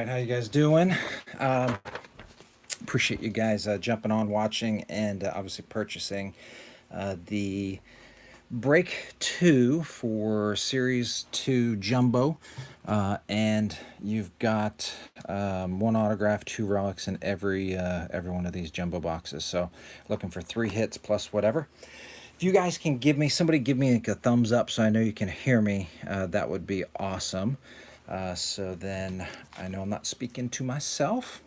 right, how you guys doing? Um, Appreciate you guys jumping on, watching, and obviously purchasing the Break 2 for Series 2 Jumbo. And you've got one autograph, two relics in every one of these jumbo boxes. So looking for 3 hits plus whatever. If you guys can somebody give me like a thumbs up so I know you can hear me, that would be awesome. So then I know I'm not speaking to myself.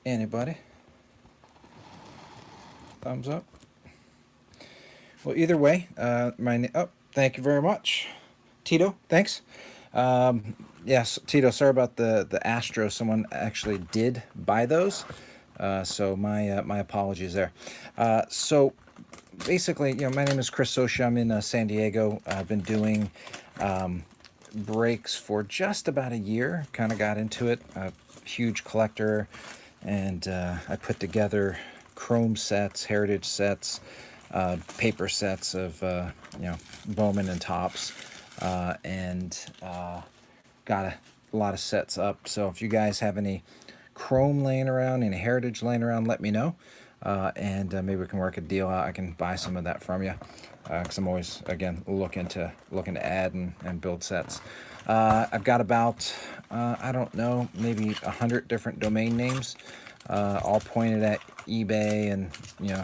Anybody? Thumbs up? Well, either way, thank you very much. Tito, thanks. Yes, Tito, sorry about the Astro. Someone actually did buy those. So my apologies there. So basically, my name is Chris Socia. I'm in San Diego. I've been doing breaks for just about a year. Kind of got into it. A huge collector, and I put together chrome sets, heritage sets, paper sets of Bowman and Topps, and got a lot of sets up. So if you guys have any chrome laying around, any heritage laying around, let me know. And maybe we can work a deal out. I can buy some of that from you, because I'm always, again, looking to add and build sets. I've got about I don't know, maybe 100 different domain names, all pointed at eBay and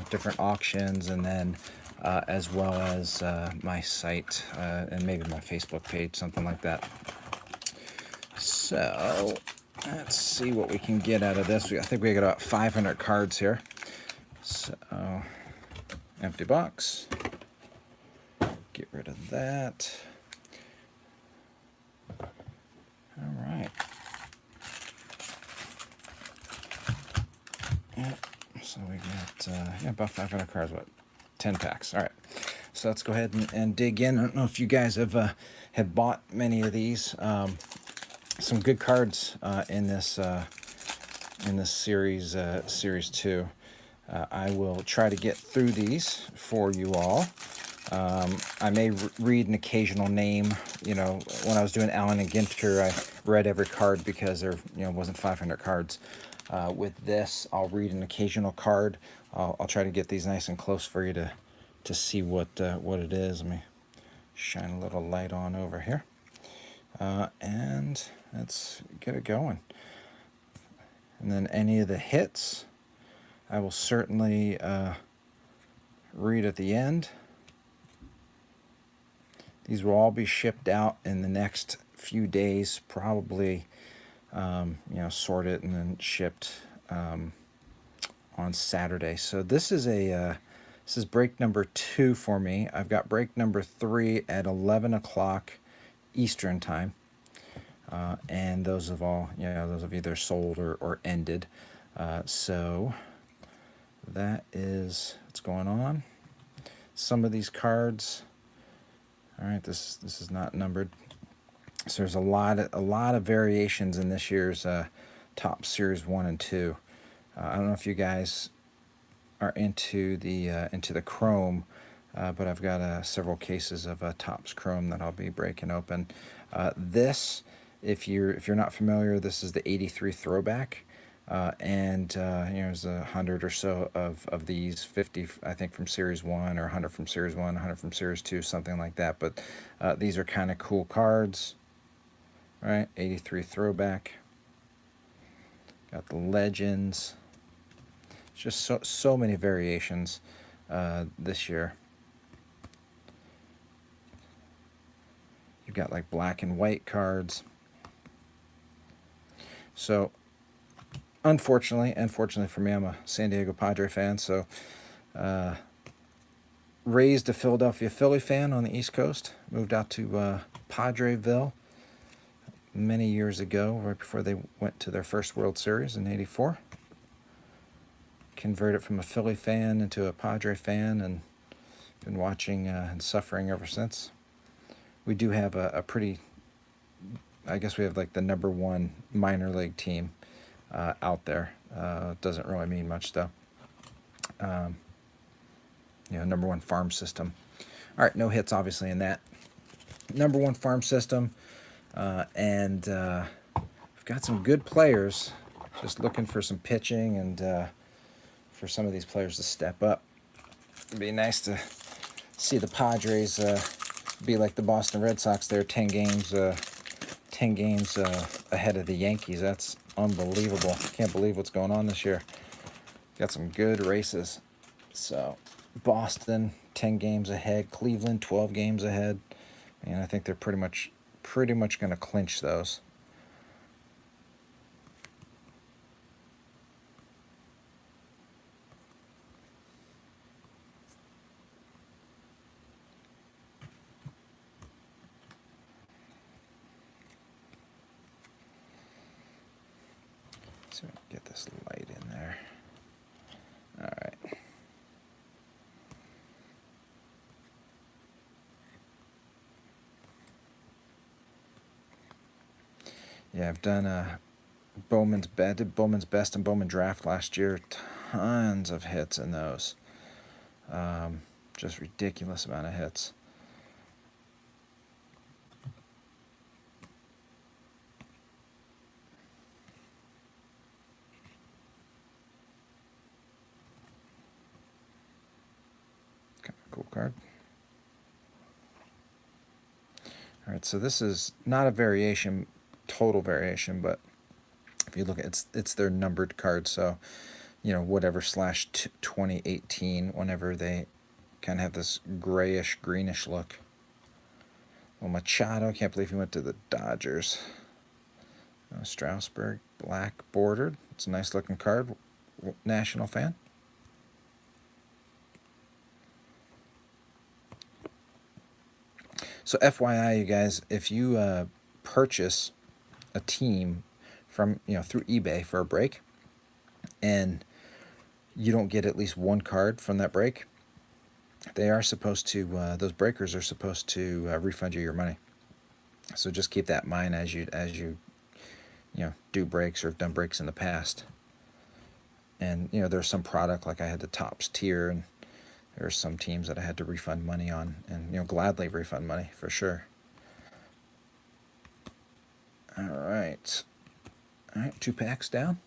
different auctions, and then as well as my site and maybe my Facebook page, something like that. So let's see what we can get out of this. I think we got about 500 cards here. So empty box. Get rid of that. All right. Yeah. So we got about 500 cards. What? 10 packs. All right. So let's go ahead and dig in. I don't know if you guys have bought many of these. Some good cards in this series, series 2. I will try to get through these for you all. I may read an occasional name. When I was doing Allen and Ginter, I read every card because there wasn't 500 cards. With this, I'll read an occasional card. I'll try to get these nice and close for you to see what it is. Let me shine a little light on over here. And let's get it going. And then any of the hits, I will certainly read at the end. These will all be shipped out in the next few days, probably, sorted and then shipped on Saturday. So this is break number 2 for me. I've got break number 3 at 11 o'clock Eastern time. And those have either sold or ended. So that is what's going on. Some of these cards, all right, this is not numbered. So there's a lot of variations in this year's Topps Series 1 and 2. I don't know if you guys are into the chrome, but I've got several cases of Topps Chrome that I'll be breaking open. This, if you're not familiar, this is the 83 throwback, and there's 100 or so of these, 50 I think from Series 1, or 100 from Series 1, 100 from Series 2, something like that. But these are kind of cool cards, right? 83 throwback. Got the legends. It's just so many variations this year. You've got like black and white cards. So unfortunately for me, I'm a San Diego Padre fan, so raised a Philadelphia Philly fan on the East Coast, moved out to Padreville many years ago, right before they went to their first World Series in '84. Converted from a Philly fan into a Padre fan, and been watching and suffering ever since. We do have a pretty, I guess we have like the #1 minor league team out there. Doesn't really mean much though. #1 farm system. All right, no hits obviously in that. #1 farm system, and we've got some good players. Just looking for some pitching and for some of these players to step up. It'd be nice to see the Padres be like the Boston Red Sox. They're 10 games ahead of the Yankees. That's unbelievable. Can't believe what's going on this year. Got some good races. So Boston 10 games ahead, Cleveland 12 games ahead, and I think they're pretty much going to clinch those. So get this light in there. All right. Yeah, I've done Bowman's Best and Bowman Draft last year. Tons of hits in those. Just ridiculous amount of hits. Kind of cool card. All right, so this is not a variation, total variation, but if you look at it's their numbered card, so whatever slash 2018, whenever they kind of have this grayish greenish look. Well, Machado, can't believe he went to the Dodgers. Strasburg, black bordered. It's a nice looking card. National fan. So FYI, you guys, if you purchase a team from through eBay for a break, and you don't get at least one card from that break, they are supposed to those breakers are supposed to refund you your money. So just keep that in mind as you do breaks or have done breaks in the past. And there's some product, like I had the Topps tier, and there are some teams that I had to refund money on, and gladly refund money for sure. All right, 2 packs down.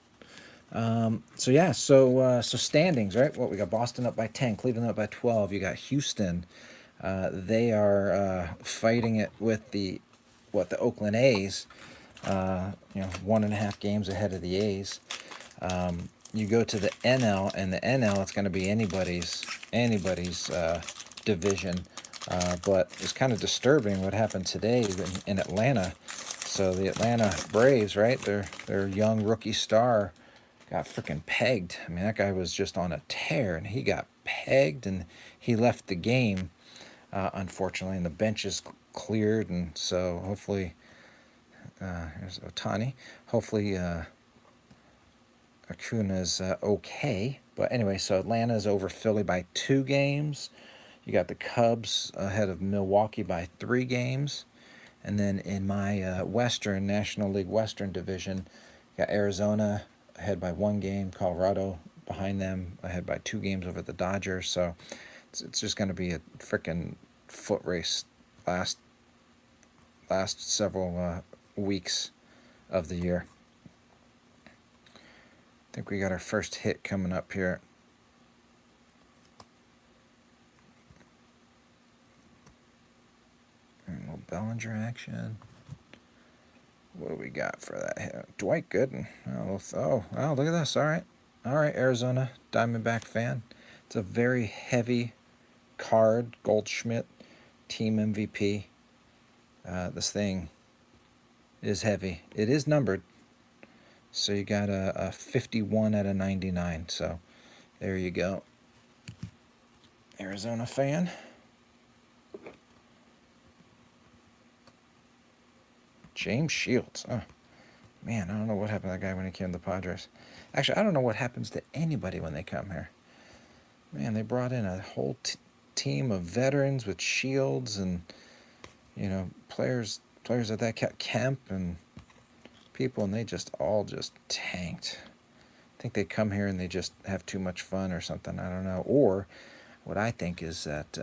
So standings, right? What we got: Boston up by 10, Cleveland up by 12. You got Houston. They are fighting it with the Oakland A's. 1.5 games ahead of the A's. You go to the NL, and the NL, it's going to be anybody's division. But it's kind of disturbing what happened today in Atlanta. So the Atlanta Braves, right? Their young rookie star got freaking pegged. I mean, that guy was just on a tear, and he got pegged, and he left the game, unfortunately, and the bench is cleared, and so hopefully, here's Ohtani. Hopefully, Acuna's okay. But anyway, so Atlanta's over Philly by 2 games. You got the Cubs ahead of Milwaukee by 3 games. And then in my National League Western division, you got Arizona ahead by 1 game, Colorado behind them ahead by 2 games over the Dodgers. So it's just going to be a freaking foot race last several weeks of the year. I think we got our first hit coming up here. And a little Bellinger action. What do we got for that hit? Dwight Gooden. Oh, look at this. All right, Arizona Diamondback fan. It's a very heavy card. Goldschmidt, team MVP. This thing is heavy. It is numbered. So you got a 51 out of 99. So there you go. Arizona fan. James Shields. Oh, man, I don't know what happened to that guy when he came to the Padres. Actually, I don't know what happens to anybody when they come here. Man, they brought in a whole team of veterans with Shields and, players at that Kemp and people, and they just all tanked. I think they come here and they just have too much fun or something. I don't know. Or what I think is that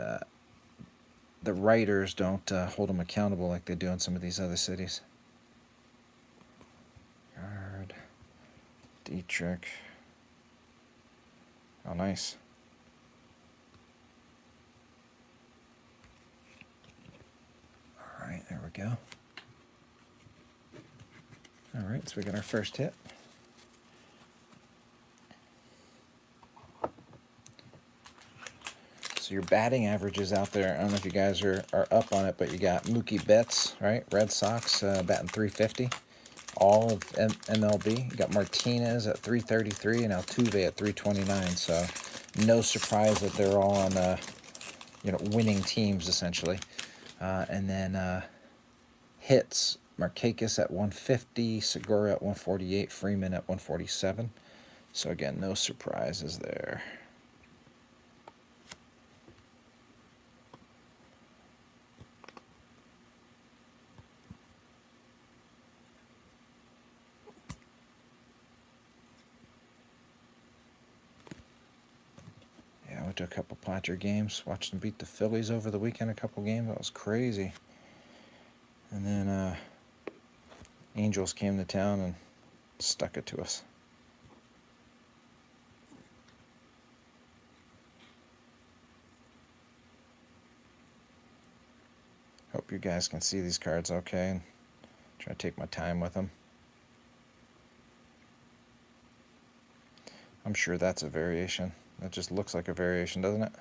the writers don't hold them accountable like they do in some of these other cities. Yard, Dietrich. Oh, nice. All right, there we go. All right, so we got our first hit. So your batting averages out there, I don't know if you guys are up on it, but you got Mookie Betts, right? Red Sox batting 350, all of MLB. You got Martinez at 333 and Altuve at 329. So no surprise that they're all on, winning teams essentially. And then hits, Markakis at 150, Segura at 148, Freeman at 147. So again, no surprises there. Yeah, I went to a couple Padre games, watched them beat the Phillies over the weekend, a couple games. That was crazy. And then Angels came to town and stuck it to us. Hope you guys can see these cards okay, and try to take my time with them. I'm sure that's a variation. That just looks like a variation, doesn't it?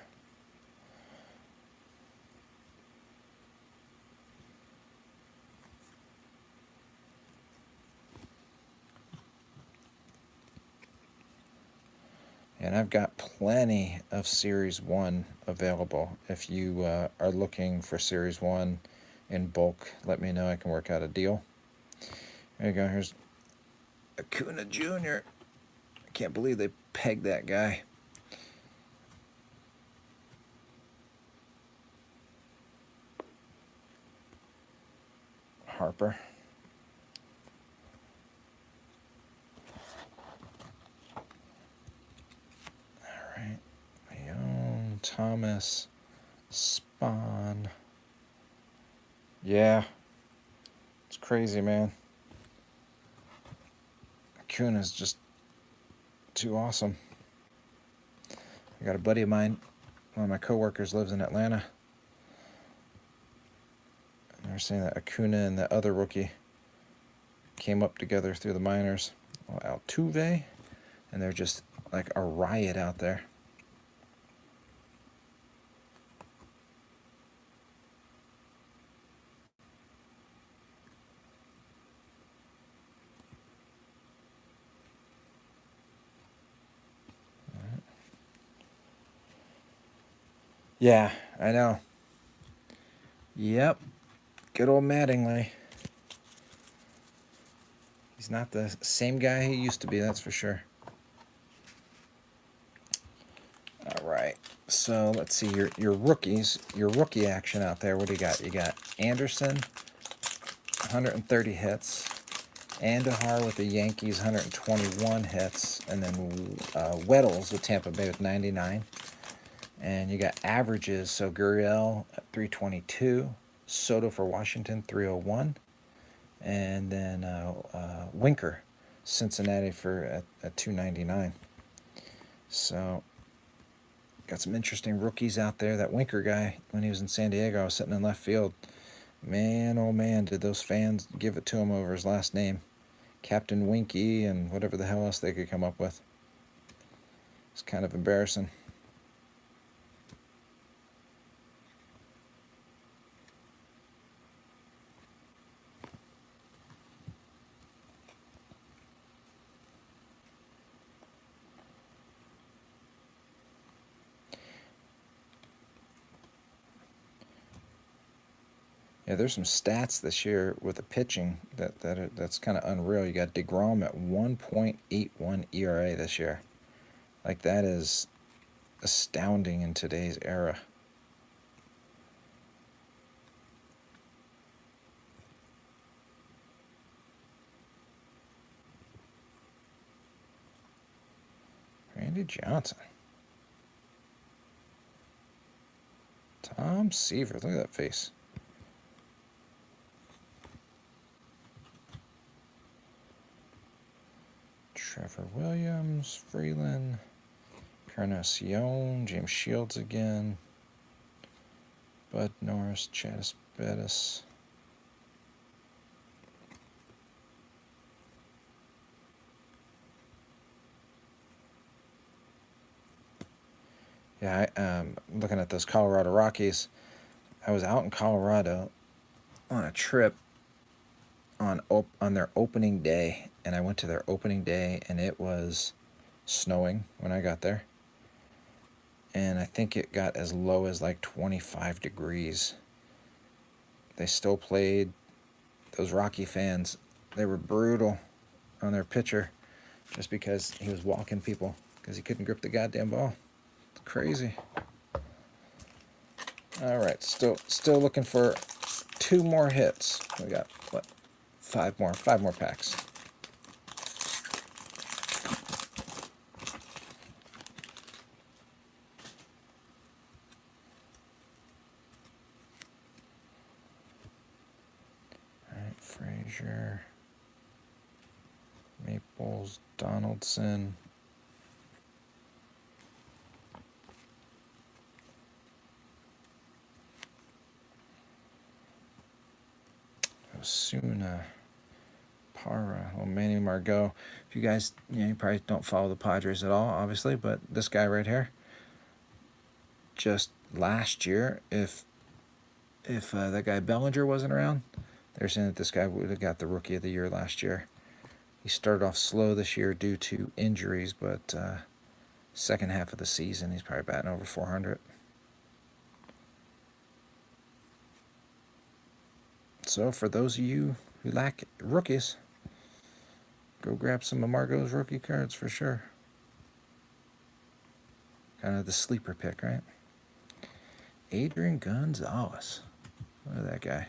And I've got plenty of Series 1 available. If you are looking for Series 1 in bulk, let me know. I can work out a deal. There you go. Here's Acuna Jr. I can't believe they pegged that guy. Harper. All right. Leon, Thomas, Spawn. Yeah. It's crazy, man. Acuna's just too awesome. I got a buddy of mine, one of my coworkers lives in Atlanta. And they're saying that Acuna and the other rookie came up together through the minors. Altuve, and they're just like a riot out there. Yeah, I know. Yep. Good old Mattingly. He's not the same guy he used to be, that's for sure. All right. So let's see your rookies, your rookie action out there. What do you got? You got Anderson, 130 hits. Andujar with the Yankees, 121 hits. And then Weddles with Tampa Bay with 99. And you got averages. So Gurriel at 322. Soto for Washington, 301. And then Winker, Cincinnati for at 299. So got some interesting rookies out there. That Winker guy, when he was in San Diego, I was sitting in left field. Man, oh man, did those fans give it to him over his last name. Captain Winky and whatever the hell else they could come up with. It's kind of embarrassing. Yeah, there's some stats this year with the pitching that's kind of unreal. You got DeGrom at 1.81 ERA this year. Like, that is astounding in today's era. Randy Johnson. Tom Seaver. Look at that face. Trevor Williams, Freeland, Carnacion, James Shields again, Bud Norris, Chattis Bettis. Yeah, I'm looking at those Colorado Rockies. I was out in Colorado on a trip on their opening day, and I went to their opening day, and it was snowing when I got there. And I think it got as low as like 25 degrees. They still played. Those Rocky fans, they were brutal on their pitcher just because he was walking people because he couldn't grip the goddamn ball. It's crazy. All right, still looking for 2 more hits. We got what? 5 more packs. All right, Frazier, Maples, Donaldson, Osuna, Para, Manny Margot. If you guys, you probably don't follow the Padres at all, obviously, but this guy right here, just last year, if that guy Bellinger wasn't around, they're saying that this guy would have got the Rookie of the Year last year. He started off slow this year due to injuries, but second half of the season, he's probably batting over 400. So for those of you who lack rookies, go grab some of Margot's rookie cards for sure. Kind of the sleeper pick, right? Adrian Gonzalez. Look at that guy.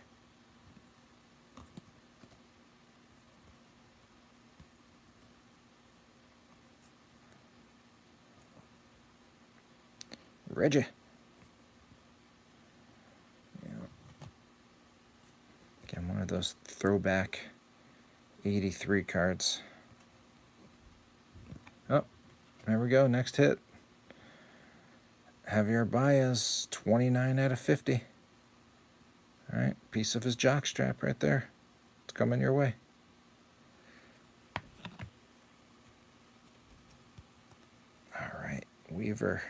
Reggie. Again, one of those throwback 83 cards. Oh, there we go. Next hit. Javier Baez, 29 out of 50. All right, piece of his jockstrap right there. It's coming your way. All right, Weaver.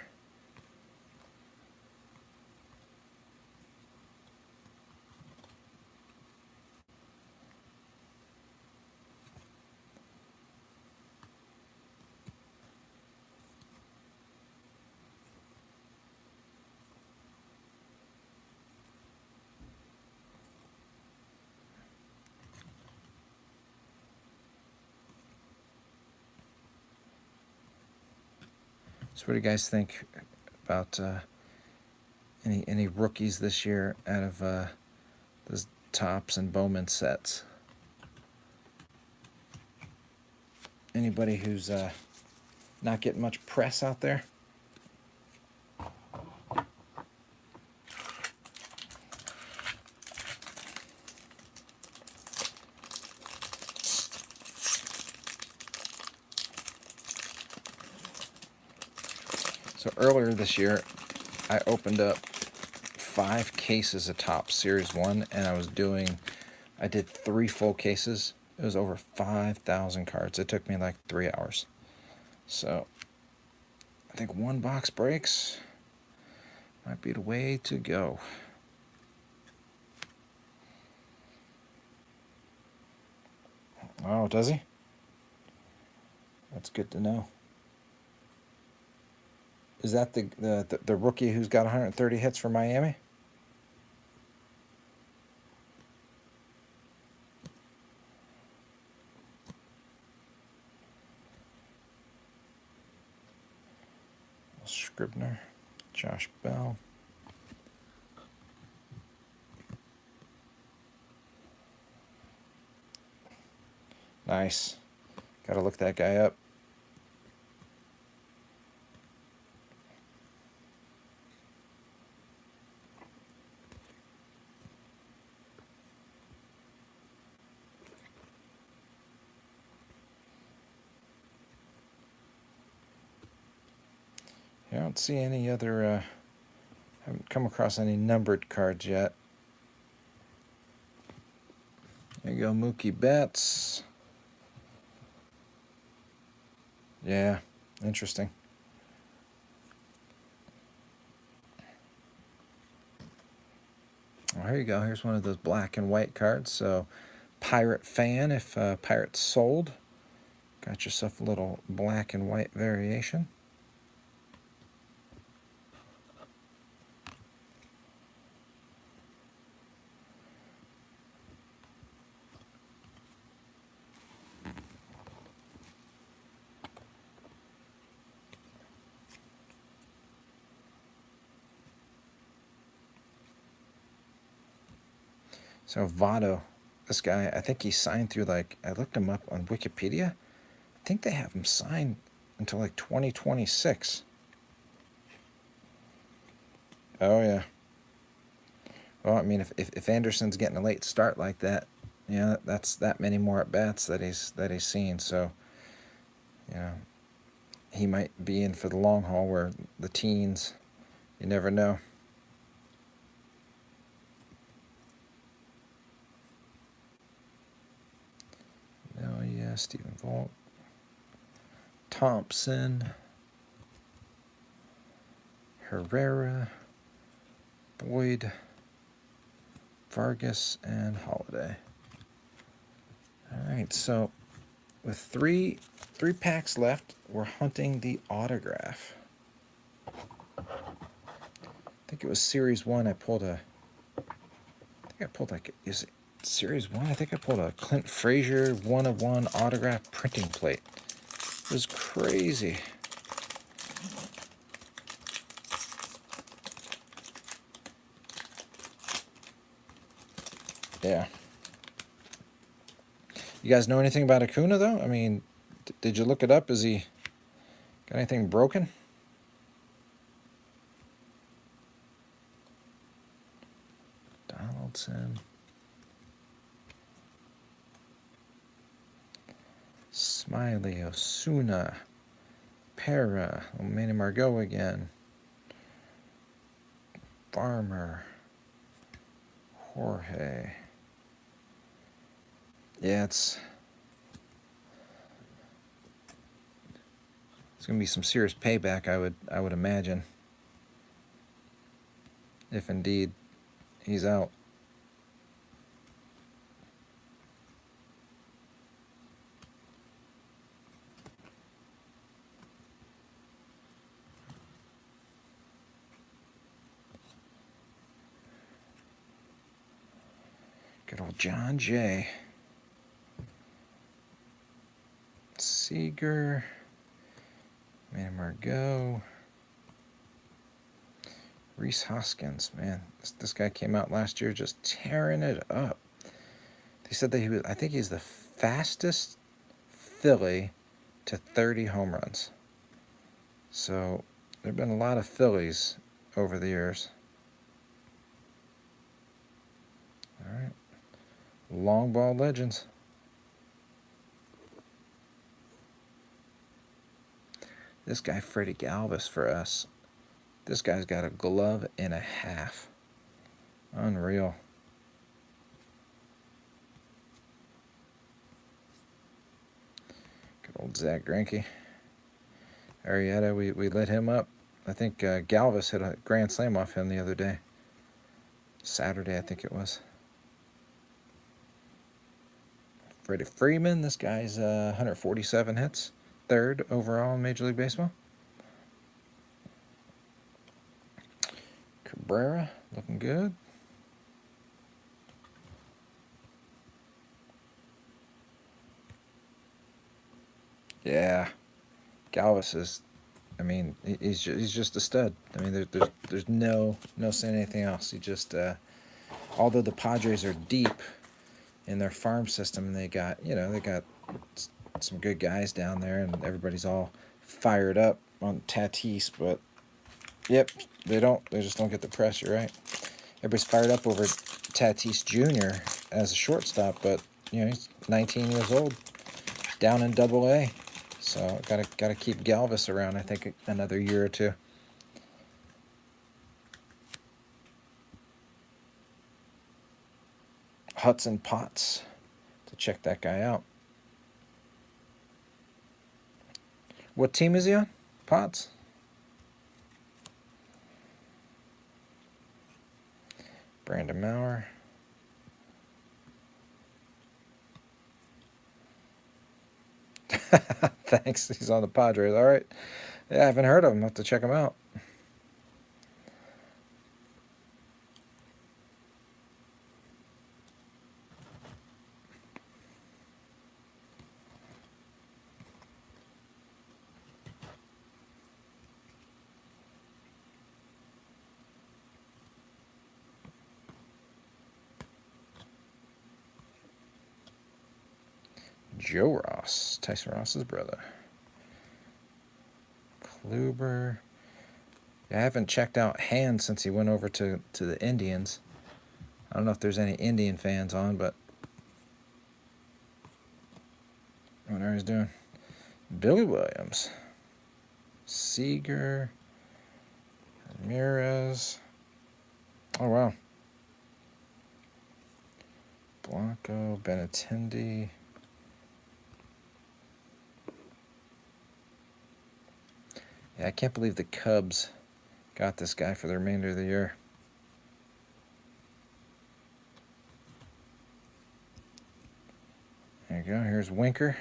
So what do you guys think about any rookies this year out of those Topps and Bowman sets? Anybody who's not getting much press out there? So earlier this year, I opened up 5 cases of Topps Series 1, and I did 3 full cases. It was over 5,000 cards. It took me like 3 hours. So I think 1 box breaks might be the way to go. Oh, does he? That's good to know. Is that the rookie who's got 130 hits for Miami? Scribner, Josh Bell. Nice. Got to look that guy up. don't see any other, haven't come across any numbered cards yet. There you go, Mookie Betts. Yeah, interesting. Well, here you go. Here's one of those black and white cards. So, Pirate fan, if Pirates sold, got yourself a little black and white variation. So Votto, this guy, I think he signed through like, I looked him up on Wikipedia. I think they have him signed until like 2026. Oh yeah. Well, I mean, if Anderson's getting a late start like that, yeah, that's that many more at bats that he's seen. So, you know, he might be in for the long haul. Where the teens, you never know. Oh yeah, Stephen Vogt, Thompson, Herrera, Boyd, Vargas, and Holiday. All right, so with three packs left, we're hunting the autograph. I think it was Series 1. I think I pulled like, is it Series 1? I think I pulled a Clint Frazier 1/1 autograph printing plate. It was crazy. Yeah. You guys know anything about Acuna, though? I mean, did you look it up? Is he got anything broken? Donaldson. Smiley, Osuna, Para, Manny Margot again. Farmer, Jorge. Yeah, it's gonna be some serious payback, I would imagine, if indeed he's out. Good old John Jay. Seager, Manny Margot, Rhys Hoskins. Man, this guy came out last year just tearing it up. They said that he was, I think he's the fastest Philly to 30 home runs. So there have been a lot of Phillies over the years. All right. Long ball legends. This guy, Freddie Galvis, for us. This guy's got a glove and a half. Unreal. Good old Zach Greinke. Arrieta, we lit him up. I think Galvis hit a grand slam off him the other day. Saturday, I think it was. Freddie Freeman, this guy's 147 hits. Third overall in Major League Baseball. Cabrera, looking good. Yeah, Galvis is, I mean, he's just a stud. I mean, there's no saying anything else. He just, although the Padres are deep in their farm system, and they got some good guys down there, and everybody's all fired up on Tatis, but yep, they just don't get the press. You're right. Everybody's fired up over Tatis Jr. as a shortstop, but he's 19 years old, down in Double-A. So gotta keep Galvis around, I think, another year or two. Hudson Potts to check that guy out. What team is he on? Potts? Brandon Maurer. Thanks. He's on the Padres. All right. Yeah, I haven't heard of him. I'll have to check him out. Joe Ross, Tyson Ross's brother. Kluber. Yeah, I haven't checked out Hand since he went over to the Indians. I don't know if there's any Indian fans on, but I wonder how he's doing. Billy Williams. Seager. Ramirez. Oh, wow. Blanco, Benintendi. Yeah, I can't believe the Cubs got this guy for the remainder of the year. There you go. Here's Winker.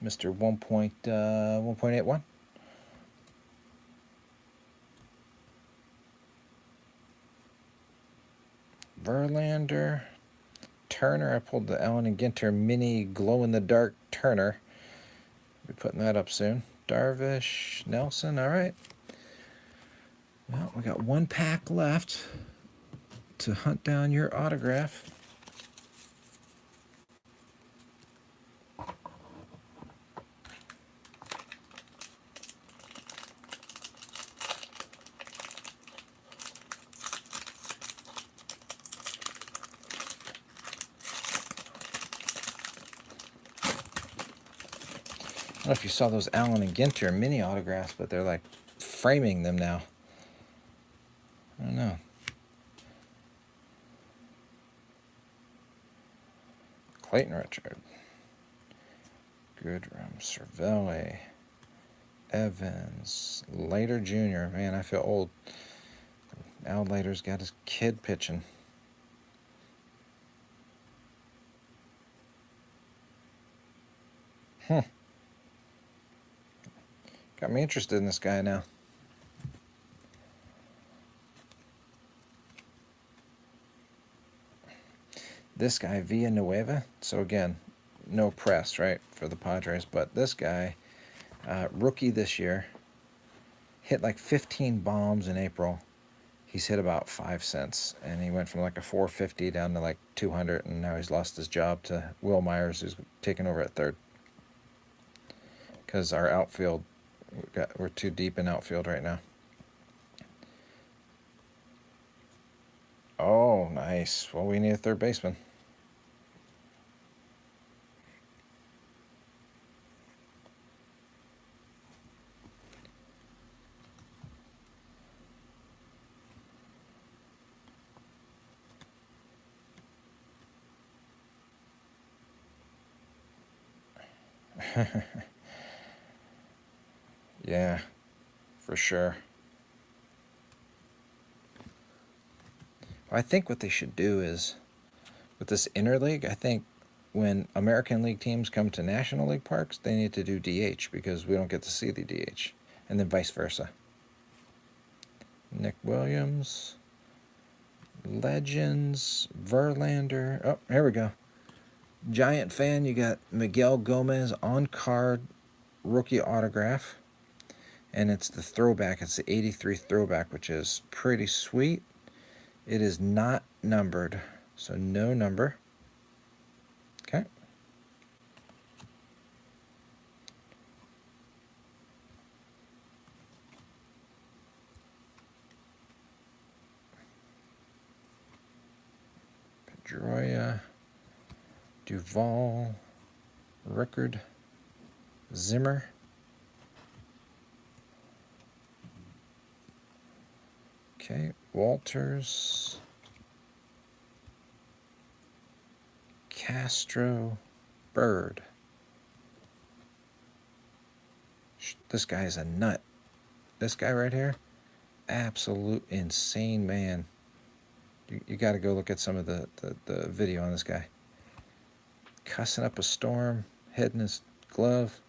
Mr. 1.81. Verlander. Turner. I pulled the Allen and Ginter mini glow-in-the-dark Turner. We'll be putting that up soon. Darvish. Nelson. All right. Well, we got one pack left to hunt down your autograph. I don't know if you saw those Allen and Ginter mini autographs, but they're like framing them now. I don't know. Clayton Richard. Goodrum. Cervelli. Evans. Leiter Jr. Man, I feel old. Al Leiter's got his kid pitching. Got me interested in this guy now. This guy, Villanueva. So again, no press, right, for the Padres. But this guy, rookie this year, hit like 15 bombs in April. He's hit about 5 cents, and he went from like a 450 down to like 200, and now he's lost his job to Will Myers, who's taking over at third. Because our outfield, we're too deep in outfield right now. Oh, nice. Well, we need a third baseman. Yeah, for sure. I think what they should do is, with this interleague, I think when American League teams come to National League parks, they need to do DH because we don't get to see the DH, and then vice versa. Nick Williams, Legends, Verlander. Oh, here we go. Giant fan, you got Miguel Gomez on card rookie autograph, and it's the throwback. It's the 83 throwback, which is pretty sweet. It is not numbered, so no number. Okay. Pedroia, Duval, Rickard, Zimmer, okay, Walters, Castro, Bird. This guy is a nut. This guy right here, absolute insane man. You got to go look at some of the video on this guy. Cussing up a storm, head in his glove.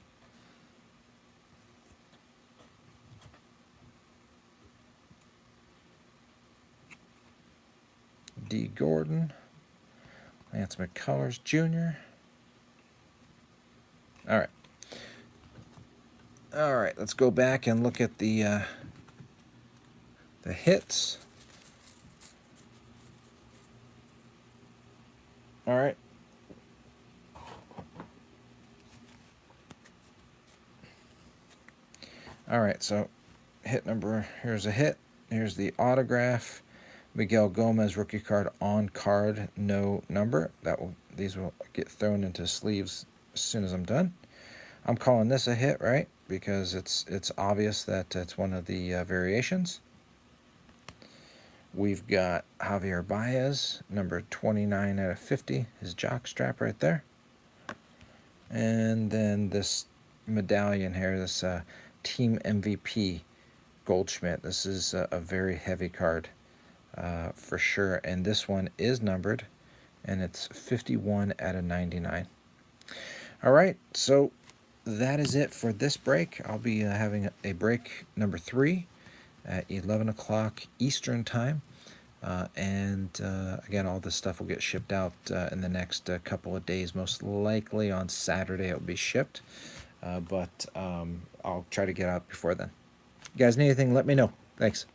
D. Gordon, Lance McCullers Jr. All right, let's go back and look at the hits. All right. All right, so hit number, here's a hit. Here's the autograph. Miguel Gomez rookie card on card, no number. These will get thrown into sleeves as soon as I'm done. I'm calling this a hit, right? Because it's obvious that it's one of the variations. We've got Javier Baez, number 29 out of 50, his jock strap right there. And then this medallion here, this Team MVP Goldschmidt. This is a very heavy card for sure. And this one is numbered, and it's 51 out of 99. All right, so that is it for this break. I'll be having a break number 3 at 11 o'clock Eastern time. Again, all this stuff will get shipped out in the next couple of days. Most likely on Saturday it will be shipped, but I'll try to get out before then. You guys need anything, let me know. Thanks.